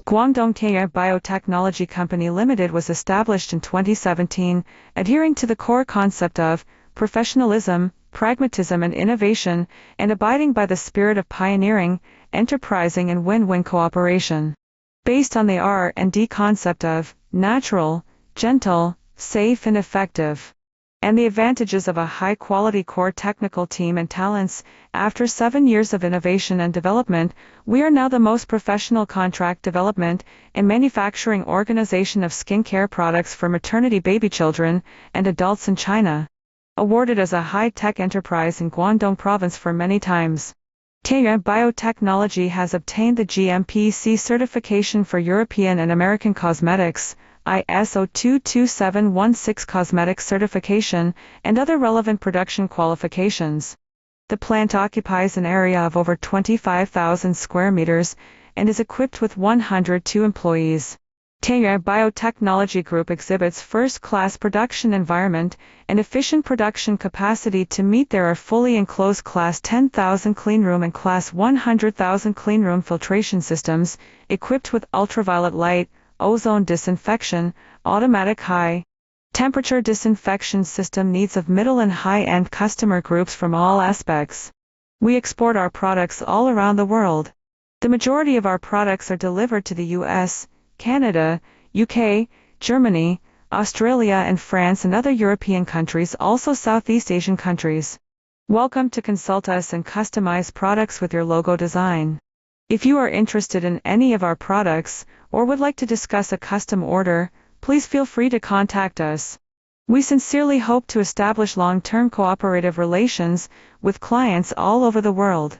Guangdong Tianhe Biotechnology Company Limited was established in 2017, adhering to the core concept of professionalism, pragmatism and innovation, and abiding by the spirit of pioneering, enterprising and win-win cooperation. Based on the R&D concept of natural, gentle, safe and effective, and the advantages of a high-quality core technical team and talents, after 7 years of innovation and development, we are now the most professional contract development and manufacturing organization of skincare products for maternity baby children and adults in China. Awarded as a high-tech enterprise in Guangdong Province for many times. Tianhe Biotechnology has obtained the GMPC certification for European and American cosmetics, ISO 22716 cosmetic certification, and other relevant production qualifications. The plant occupies an area of over 25,000 square meters and is equipped with 102 employees. Tianhe Biotechnology Group exhibits first-class production environment and efficient production capacity to meet their fully enclosed Class 10,000 cleanroom and Class 100,000 cleanroom filtration systems, equipped with ultraviolet light, ozone disinfection, automatic high-temperature disinfection system needs of middle and high-end customer groups from all aspects. We export our products all around the world. The majority of our products are delivered to the US, Canada, UK, Germany, Australia and France and other European countries, also Southeast Asian countries. Welcome to consult us and customize products with your logo design. If you are interested in any of our products, or would like to discuss a custom order, please feel free to contact us. We sincerely hope to establish long-term cooperative relations with clients all over the world.